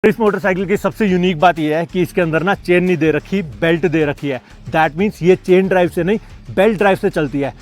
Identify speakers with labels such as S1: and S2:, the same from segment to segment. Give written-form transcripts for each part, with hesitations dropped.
S1: इस मोटरसाइकिल की सबसे यूनिक बात यह है कि इसके अंदर ना चेन नहीं दे रखी, बेल्ट दे रखी है। दैट मीन्स ये चेन ड्राइव से नहीं, बेल्ट ड्राइव से चलती है।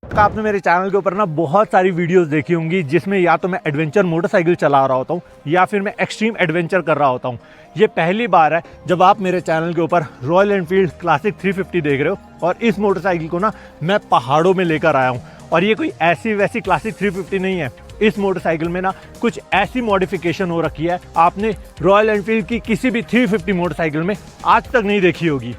S1: आपने मेरे चैनल के ऊपर ना बहुत सारी वीडियोस देखी होंगी जिसमें या तो मैं एडवेंचर मोटरसाइकिल चला रहा होता हूँ या फिर मैं एक्सट्रीम एडवेंचर कर रहा होता हूँ। ये पहली बार है जब आप मेरे चैनल के ऊपर रॉयल एनफील्ड क्लासिक 350 देख रहे हो और इस मोटरसाइकिल को ना मैं पहाड़ों में लेकर आया हूँ। और ये कोई ऐसी वैसी क्लासिक 350 नहीं है। इस मोटरसाइकिल में ना कुछ ऐसी मॉडिफिकेशन हो रखी है आपने रॉयल एनफील्ड की किसी भी 350 मोटरसाइकिल में आज तक नहीं देखी होगी।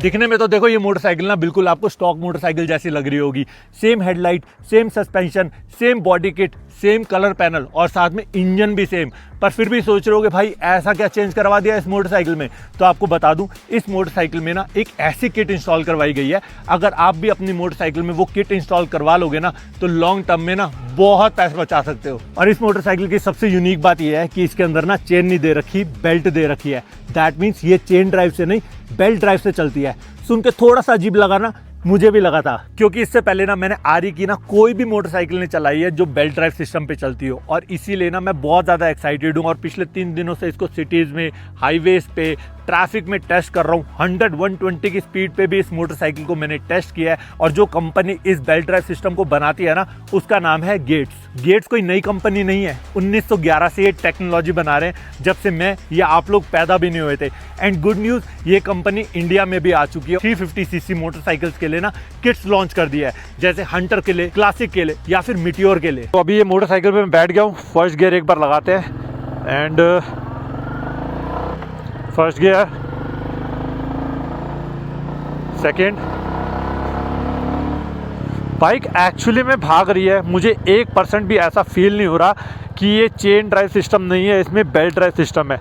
S1: दिखने में तो देखो ये मोटरसाइकिल ना बिल्कुल आपको स्टॉक मोटरसाइकिल जैसी लग रही होगी। Same headlight, same suspension, same body kit, same colour panel और साथ में इंजन भी सेम। पर फिर भी सोच रहे होगे भाई ऐसा क्या चेंज करवा दिया इस मोटरसाइकिल में। तो आपको बता दूं इस मोटरसाइकिल में ना एक ऐसी किट इंस्टॉल करवाई गई है, अगर आप भी अपनी मोटरसाइकिल में वो किट इंस्टॉल करवा लोगे ना तो लॉन्ग टर्म में ना बहुत पैसे बचा सकते हो। और इस मोटरसाइकिल की सबसे यूनिक बात यह है कि इसके अंदर ना चेन नहीं दे रखी, बेल्ट दे रखी है। दैट मीन्स ये चेन ड्राइव से नहीं, बेल्ट ड्राइव से चलती है। सुन के थोड़ा सा अजीब लगा ना, मुझे भी लगा था, क्योंकि इससे पहले ना मैंने आरी की ना कोई भी मोटरसाइकिल नहीं चलाई है जो बेल्ट ड्राइव सिस्टम पे चलती हो। और इसीलिए ना मैं बहुत ज़्यादा एक्साइटेड हूँ और पिछले 3 दिनों से इसको सिटीज़ में, हाईवेज पे, ट्रैफिक में टेस्ट कर रहा हूँ। 100-120 की स्पीड पे भी इस मोटरसाइकिल को मैंने टेस्ट किया है। और जो कंपनी इस बेल्ट ड्राइव सिस्टम को बनाती है ना उसका नाम है गेट्स। गेट्स कोई नई कंपनी नहीं है, 1911 से ये टेक्नोलॉजी बना रहे हैं, जब से मैं या आप लोग पैदा भी नहीं हुए थे। एंड गुड न्यूज़, ये कंपनी इंडिया में भी आ चुकी है। 350cc मोटरसाइकिल्स के लिए ना किट्स लॉन्च कर दिया है, जैसे हंटर के लिए, क्लासिक के लिए या फिर मिटियोर के लिए। तो अभी ये मोटरसाइकिल पे मैं बैठ गया हूँ। फर्स्ट गियर एक बार लगाते हैं and first gear, second. Bike actually में भाग रही है। मुझे 1% भी ऐसा फील नहीं हो रहा कि ये चेन ड्राइव सिस्टम नहीं है, इसमें बेल्ट ड्राइव सिस्टम है।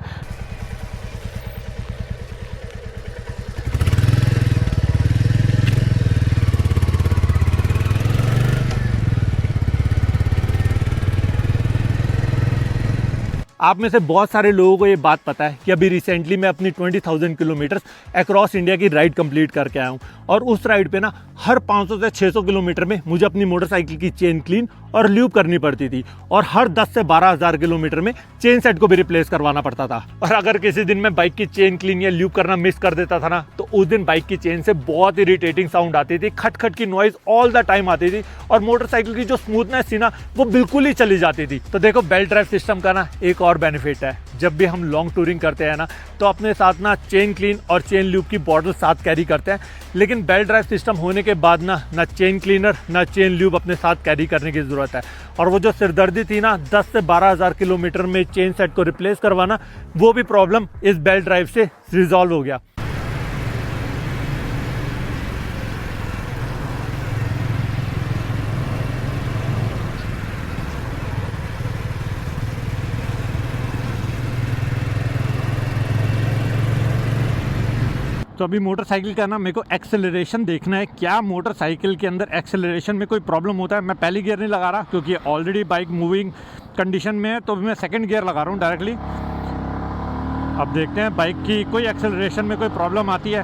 S1: आप में से बहुत सारे लोगों को ये बात पता है कि अभी रिसेंटली मैं अपनी 20,000 किलोमीटर अक्रॉस इंडिया की राइड कंप्लीट करके आया हूँ। और उस राइड पे ना हर 500 से 600 किलोमीटर में मुझे अपनी मोटरसाइकिल की चेन क्लीन और ल्यूब करनी पड़ती थी। और हर 10 से 12 हज़ार किलोमीटर में चेन सेट को भी रिप्लेस करवाना पड़ता था। और अगर किसी दिन मैं बाइक की चेन क्लीन या ल्यूब करना मिस कर देता था ना तो उस दिन बाइक की चेन से बहुत इरिटेटिंग साउंड आती थी, खट खट की नॉइज ऑल द टाइम आती थी और मोटरसाइकिल की जो स्मूथनेस थी ना वो बिल्कुल ही चली जाती थी। तो देखो बेल्ट ड्राइव सिस्टम का ना एक और बेनिफिट है, जब भी हम लॉन्ग टूरिंग करते हैं ना तो अपने साथ ना चेन क्लीन और चेन ल्यूब की बॉटल साथ कैरी करते हैं। लेकिन बेल्ट ड्राइव सिस्टम होने के बाद ना चेन क्लीनर ना चेन ल्यूब अपने साथ कैरी करने की ज़रूरत है। और वो जो सिरदर्दी थी ना 10 से 12 हज़ार किलोमीटर में चेन सेट को रिप्लेस करवाना, वो भी प्रॉब्लम इस बेल्ट ड्राइव से रिजॉल्व हो गया। तो अभी मोटरसाइकिल का ना मेरे को एक्सेलरेशन देखना है, क्या मोटरसाइकिल के अंदर एक्सेलरेशन में कोई प्रॉब्लम होता है। मैं पहली गियर नहीं लगा रहा क्योंकि ऑलरेडी बाइक मूविंग कंडीशन में है, तो अभी मैं सेकंड गियर लगा रहा हूँ डायरेक्टली। अब देखते हैं बाइक की कोई एक्सेलरेशन में कोई प्रॉब्लम आती है।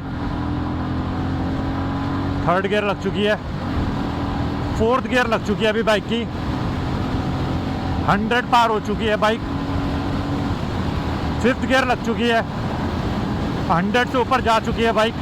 S1: थर्ड गियर लग चुकी है, फोर्थ गियर लग चुकी है अभी बाइक की, 100 पार हो चुकी है बाइक। फिफ्थ गियर लग चुकी है, 100 से ऊपर जा चुकी है बाइक।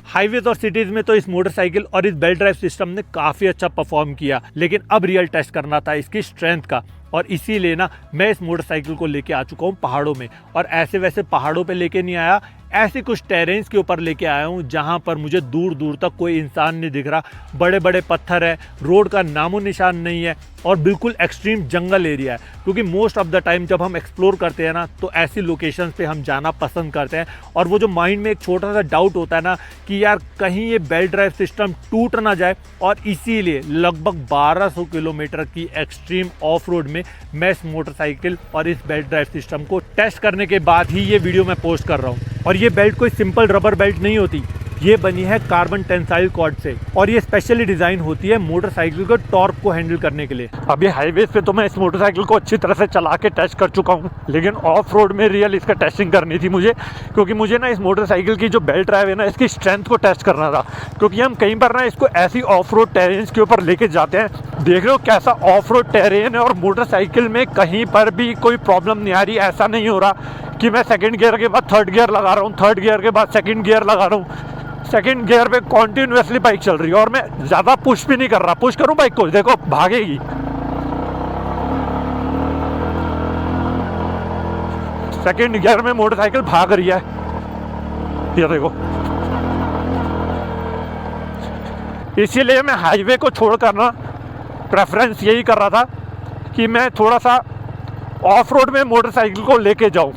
S1: हाईवेज और सिटीज में तो इस मोटरसाइकिल और इस बेल्ट ड्राइव सिस्टम ने काफ़ी अच्छा परफॉर्म किया, लेकिन अब रियल टेस्ट करना था इसकी स्ट्रेंथ का। और इसीलिए ना मैं इस मोटरसाइकिल को लेके आ चुका हूँ पहाड़ों में। और ऐसे वैसे पहाड़ों पे लेके नहीं आया, ऐसे कुछ टेरेन्स के ऊपर लेके आया हूँ जहाँ पर मुझे दूर दूर तक कोई इंसान नहीं दिख रहा। बड़े बड़े पत्थर है, रोड का नामो निशान नहीं है और बिल्कुल एक्सट्रीम जंगल एरिया है। क्योंकि मोस्ट ऑफ द टाइम जब हम एक्सप्लोर करते हैं ना तो ऐसी लोकेशंस पे हम जाना पसंद करते हैं। और वो जो माइंड में एक छोटा सा डाउट होता है ना कि यार कहीं ये बेल्ट ड्राइव सिस्टम टूट ना जाए, और इसीलिए लगभग 1200 किलोमीटर की एक्सट्रीम ऑफ रोड में मैं इस मोटरसाइकिल और इस बेल्ट ड्राइव सिस्टम को टेस्ट करने के बाद ही ये वीडियो मैं पोस्ट कर रहा हूँ। और ये बेल्ट कोई सिंपल रबर बेल्ट नहीं होती, ये बनी है कार्बन टेंसाइल कॉर्ड से और ये स्पेशली डिजाइन होती है मोटरसाइकिल को टॉर्क को हैंडल करने के लिए। अभी हाईवे पे तो मैं इस मोटरसाइकिल को अच्छी तरह से चला के टेस्ट कर चुका हूँ, लेकिन ऑफ रोड में रियल इसका टेस्टिंग करनी थी मुझे, क्योंकि मुझे ना इस मोटरसाइकिल की जो बेल्ट ड्राइव है ना, इसकी स्ट्रेंथ को टेस्ट करना था। क्योंकि हम कहीं पर ना इसको ऐसी ऑफ रोड टेरेन्स के ऊपर लेके जाते हैं, देख रहे हो कैसा ऑफ रोड टेरेन है, और मोटरसाइकिल में कहीं पर भी कोई प्रॉब्लम नहीं आ रही। ऐसा नहीं हो रहा कि मैं सेकंड गियर के बाद थर्ड गियर लगा रहा हूँ, थर्ड गियर के बाद सेकंड गियर लगा रहा हूँ, सेकंड गियर पे कॉन्टिन्यूसली बाइक चल रही है और मैं ज़्यादा पुश भी नहीं कर रहा। पुश करूँ बाइक को, देखो भागेगी। सेकंड गियर में मोटरसाइकिल भाग रही है, ये देखो। इसीलिए मैं हाईवे को छोड़कर ना प्रेफरेंस यही कर रहा था कि मैं थोड़ा सा ऑफ रोड में मोटरसाइकिल को लेके जाऊं।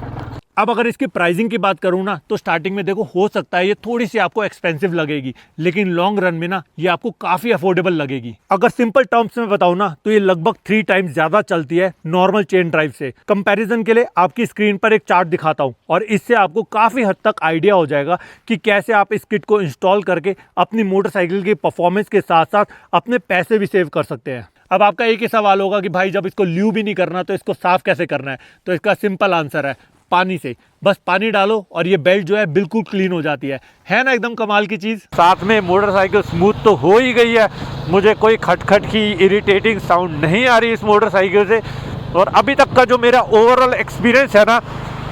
S1: अब अगर इसकी प्राइसिंग की बात करूं ना, तो स्टार्टिंग में देखो हो सकता है ये थोड़ी सी आपको एक्सपेंसिव लगेगी, लेकिन लॉन्ग रन में ना ये आपको काफी अफोर्डेबल लगेगी। अगर सिंपल टर्म्स में बताऊं ना, तो ये लगभग 3 टाइम्स ज्यादा चलती है नॉर्मल चेन ड्राइव से। कंपैरिजन के लिए आपकी स्क्रीन पर एक चार्ट दिखाता हूं और इससे आपको काफी हद तक आइडिया हो जाएगा कि कैसे आप इस किट को इंस्टॉल करके अपनी मोटरसाइकिल की परफॉर्मेंस के साथ साथ अपने पैसे भी सेव कर सकते हैं। अब आपका एक ही सवाल होगा कि भाई जब इसको ल्यू भी नहीं करना तो इसको साफ कैसे करना है? तो इसका सिंपल आंसर है पानी से। बस पानी डालो और ये बेल्ट जो है बिल्कुल क्लीन हो जाती है ना एकदम कमाल की चीज। साथ में मोटरसाइकिल स्मूथ तो हो ही गई है, मुझे कोई खटखट की इरिटेटिंग साउंड नहीं आ रही इस मोटरसाइकिल से, और अभी तक का जो मेरा ओवरऑल एक्सपीरियंस है ना,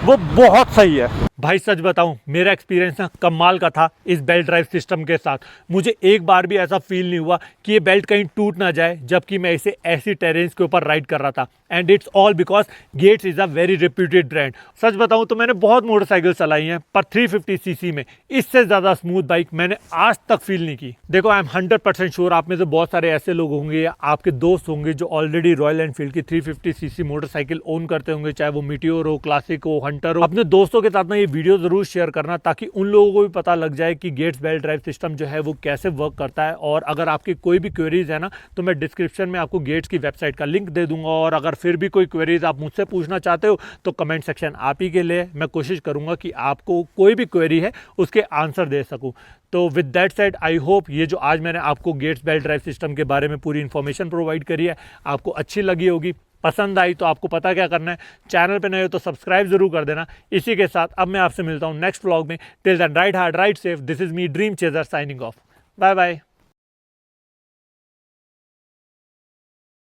S1: वो बहुत सही है। भाई सच बताऊं, मेरा एक्सपीरियंस ना कमाल का था इस बेल्ट ड्राइव सिस्टम के साथ। मुझे एक बार भी ऐसा फील नहीं हुआ कि ये बेल्ट कहीं टूट ना जाए जबकि मैं इसे ऐसी टेरेन्स के ऊपर राइड कर रहा था। And it's all because Gates is a very reputed brand. सच बताऊं तो मैंने बहुत मोटरसाइकिल चलाई हैं, पर 350 सीसी में इससे ज़्यादा स्मूथ बाइक मैंने आज तक फील नहीं की। देखो आई एम 100% श्योर आप में से बहुत सारे ऐसे लोग होंगे या आपके दोस्त होंगे जो ऑलरेडी रॉयल एनफील्ड की 350 सीसी मोटरसाइकिल ओन करते होंगे, चाहे वो मीटियोर हो, क्लासिक हो, हंटर हो। अपने दोस्तों के साथ ना ये वीडियो जरूर शेयर करना ताकि उन लोगों को भी पता लग जाए कि गेट्स बेल्ट ड्राइव सिस्टम जो है वो कैसे वर्क करता है। और अगर आपकी कोई भी क्वेरीज है ना, तो मैं डिस्क्रिप्शन में आपको गेट्स की वेबसाइट का लिंक दे दूंगा, और अगर फिर भी कोई क्वेरीज आप मुझसे पूछना चाहते हो तो कमेंट सेक्शन आप ही के लिए। मैं कोशिश करूंगा कि आपको कोई भी क्वेरी है उसके आंसर दे सकूं। तो with that said I hope ये जो आज मैंने आपको गेट्स बेल्ट ड्राइव सिस्टम के बारे में पूरी इन्फॉर्मेशन प्रोवाइड करी है आपको अच्छी लगी होगी। पसंद आई तो आपको पता क्या करना है, चैनल पे नए हो तो सब्सक्राइब जरूर कर देना। इसी के साथ अब मैं आपसे मिलता हूँ नेक्स्ट व्लॉग में। Till then ride hard, ride safe. This is me dream chaser signing off. Bye bye.